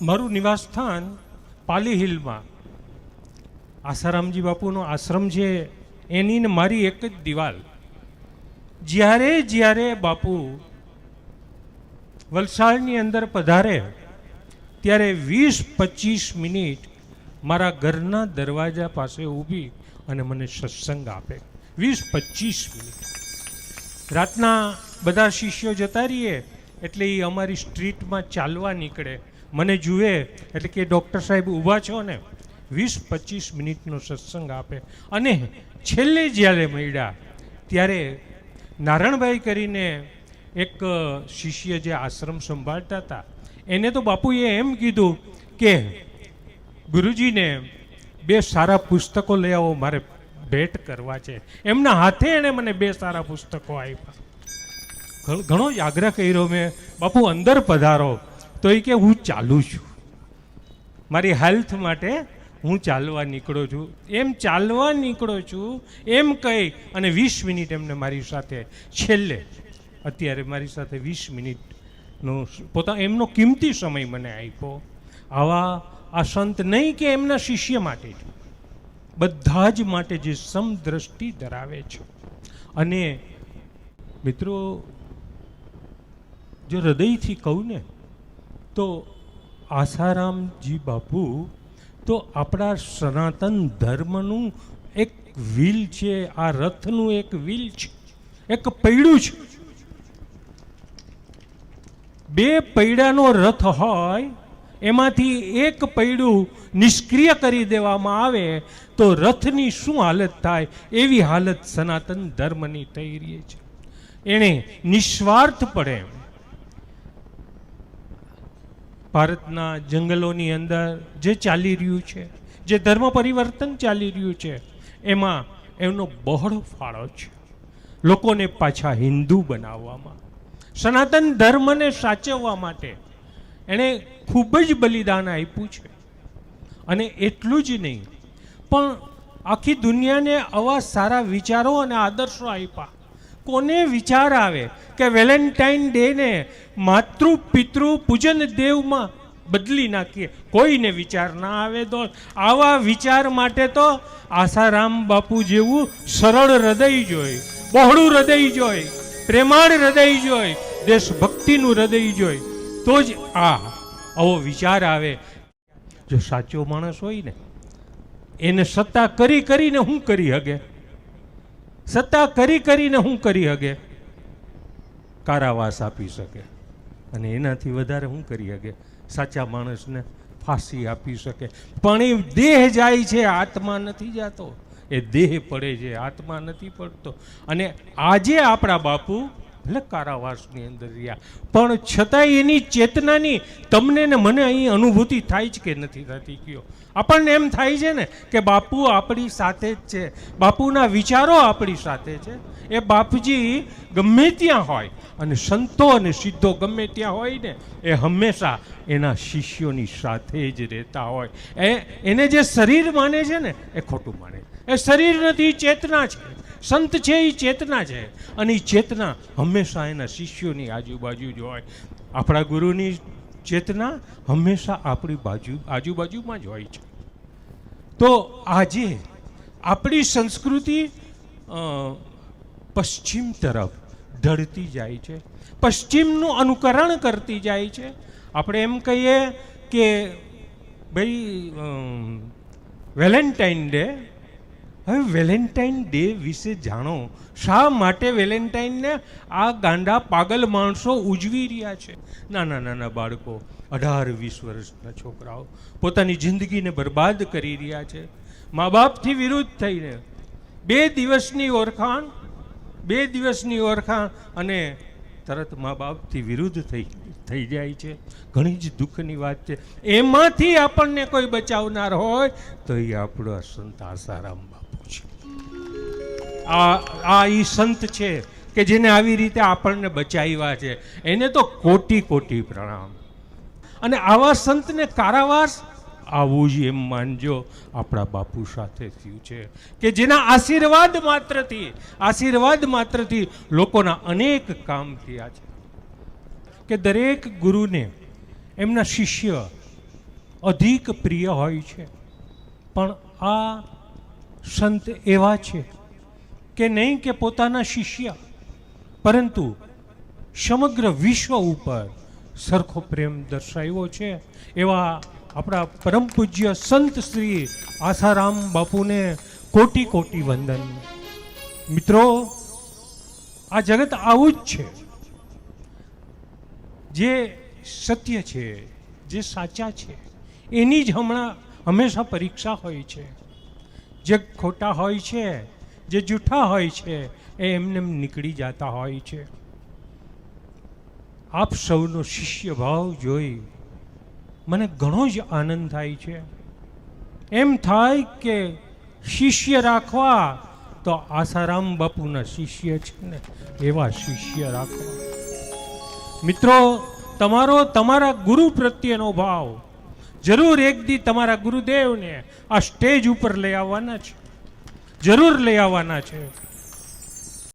મારું નિવાસ સ્થાન પાલી હિલમાં આસારામજી બાપુનો આશ્રમ છે, એની ને મારી એક જ દિવાલ. જ્યારે જ્યારે બાપુ વલસાડની અંદર પધારે ત્યારે 20-25 મિનિટ મારા ઘરના દરવાજા પાસે ઊભી અને મને સત્સંગ આપે. 20-25 મિનિટ. રાતના બધા શિષ્યો જતા રહીએ એટલે એ અમારી સ્ટ્રીટમાં ચાલવા નીકળે, મને જુએ એટલે કે ડૉક્ટર સાહેબ ઊભા છો ને. 20-25 મિનિટનો સત્સંગ આપે. અને છેલ્લે જ્યારે મળ્યા ત્યારે નારણભાઈ કરીને એક શિષ્ય જે આશ્રમ સંભાળતા હતા, એને તો બાપુએ એમ કીધું કે ગુરુજીને 2 સારા પુસ્તકો લઈ આવો, મારે ભેટ કરવા છે. એમના હાથે એણે મને 2 સારા પુસ્તકો આપ્યા. ઘણો જ આગ્રહ કર્યો મેં, બાપુ અંદર પધારો. તો એ કે હું ચાલું છું, મારી હેલ્થ માટે હું ચાલવા નીકળો છું. એમ ચાલવા નીકળો છું એમ કહી અને 20 મિનિટ એમને મારી સાથે છેલ્લે અત્યારે મારી સાથે 20 મિનિટનો એમનો કિંમતી સમય મને આપ્યો. આવા આ સંત નહીં કે એમના શિષ્ય માટે જ, બધા જ માટે જે સમદ્રષ્ટિ ધરાવે છે. અને મિત્રો, જો હૃદયથી કહું ને તો આસારામજી બાપુ તો આપણા સનાતન ધર્મનું એક વ્હીલ છે, આ રથનું એક વ્હીલ છે, એક પૈડું છે. 2 પૈડાનો રથ હોય, એમાંથી એક પૈડું નિષ્ક્રિય કરી દેવામાં આવે તો રથની શું હાલત થાય, એવી હાલત સનાતન ધર્મની થઈ રહી છે. એણે નિસ્વાર્થપણે ભારતના જંગલોની અંદર જે ચાલી રહ્યું છે, જે ધર્મ પરિવર્તન ચાલી રહ્યું છે, એમાં એમનો બહોળો ફાળો છે. લોકોને પાછા હિન્દુ બનાવવામાં, સનાતન ધર્મને સાચવવા માટે એણે ખૂબ જ બલિદાન આપ્યું છે. અને એટલું જ નહીં, પણ આખી દુનિયાને આવા સારા વિચારો અને આદર્શો આપ્યા. કોને વિચાર આવે કે વેલેન્ટાઇન ડેને માતૃ પિતૃ પૂજન દેવમાં બદલી નાખીએ? કોઈને વિચાર ના આવે. તો આવા વિચાર માટે તો આસારામ બાપુ જેવું સરળ હૃદય જોઈ, બહોળું હૃદય જોઈ, પ્રેમાળ હૃદય જોઈ, દેશભક્તિનું હૃદય જોઈ તો જ આવો વિચાર આવે. જો સાચો માણસ હોય ને, એને સત્તા કરીને શું કરી શકે? સત્તા કરીને શું કરી શકે? કારાવાસ આપી શકે. અને એનાથી વધારે શું કરી શકે? સાચા માણસને ફાંસી આપી શકે. પણ એ દેહ જાય છે, આત્મા નથી જતો. એ દેહ પડે છે, આત્મા નથી પડતો. અને આજે આપણા બાપુ એટલે કારાવાસની અંદર રહ્યા, પણ છતાંય એની ચેતનાની તમને ને મને અહીં અનુભૂતિ થાય જ કે નથી થતી? કયો આપણને એમ થાય છે ને કે બાપુ આપણી સાથે જ છે, બાપુના વિચારો આપણી સાથે છે. એ બાપજી ગમે ત્યાં હોય અને સંતો અને સિદ્ધો ગમે ત્યાં હોય ને, એ હંમેશા એના શિષ્યોની સાથે જ રહેતા હોય. એને જે શરીર માને છે ને, એ ખોટું માને. એ શરીર નથી, ચેતના છે. સંત છે એ ચેતના છે, અને એ ચેતના હંમેશા એના શિષ્યોની આજુબાજુ જ હોય. આપણા ગુરુની ચેતના હંમેશા આપણી આજુબાજુમાં જ હોય છે. તો આજે આપણી સંસ્કૃતિ પશ્ચિમ તરફ ઢળતી જાય છે, પશ્ચિમનું અનુકરણ કરતી જાય છે. આપણે એમ કહીએ કે ભાઈ વેલેન્ટાઇન ડે, હવે વેલેન્ટાઇન ડે વિશે જાણો. શા માટે વેલેન્ટાઇનને આ ગાંડા પાગલ માણસો ઉજવી રહ્યા છે? નાના નાના બાળકો, 18-20 વર્ષના છોકરાઓ પોતાની જિંદગીને બરબાદ કરી રહ્યા છે. મા બાપથી વિરુદ્ધ થઈને 2 દિવસની ઓળખાણ અને તરત મા બાપથી વિરુદ્ધ થઈ જાય છે. ઘણી જ દુઃખની વાત છે. એમાંથી આપણને કોઈ બચાવનાર હોય તો એ આપણો સંત આસારામ બાપુ છે. આ ઈ સંત છે કે જેને આવી રીતે આપણને બચાવ્યા છે. એને તો કોટી કોટી પ્રણામ. અને આવા સંતને કારાવાસ આવું જ એમ માનજો આપણા બાપુ સાથે થયું છે કે જેના આશીર્વાદ માત્રથી લોકોના અનેક કામ થયા છે. કે દરેક ગુરુને એમના શિષ્ય અધિક પ્રિય હોય છે. પણ આ સંત એવા છે કે નહીં કે પોતાના શિષ્ય, પરંતુ સમગ્ર વિશ્વ ઉપર સરખો પ્રેમ દર્શાવ્યો છે. એવા આપણા પરમ પૂજ્ય સંત શ્રી આસારામ બાપુને કોટી કોટી વંદન. મિત્રો, આ જગત આવું જ છે. જે સત્ય છે, જે સાચા છે, એની જ હંમેશા પરીક્ષા હોય છે. જે ખોટા હોય છે, જે જૂઠા હોય છે, એ એમને નીકળી જતા હોય છે. આપ સૌનો શિષ્ય ભાવ જોઈ મને ઘણો જ આનંદ થાય છે. એમ થાય કે શિષ્ય રાખવા તો આસારામ બાપુના શિષ્ય છે ને, એવા શિષ્ય રાખવા. મિત્રો, તમારા ગુરુ પ્રત્યેનો ભાવ જરૂર એક દી તમારા ગુરુદેવને આ સ્ટેજ ઉપર લઈ આવવાના છે, જરૂર લઈ આવવાના છે.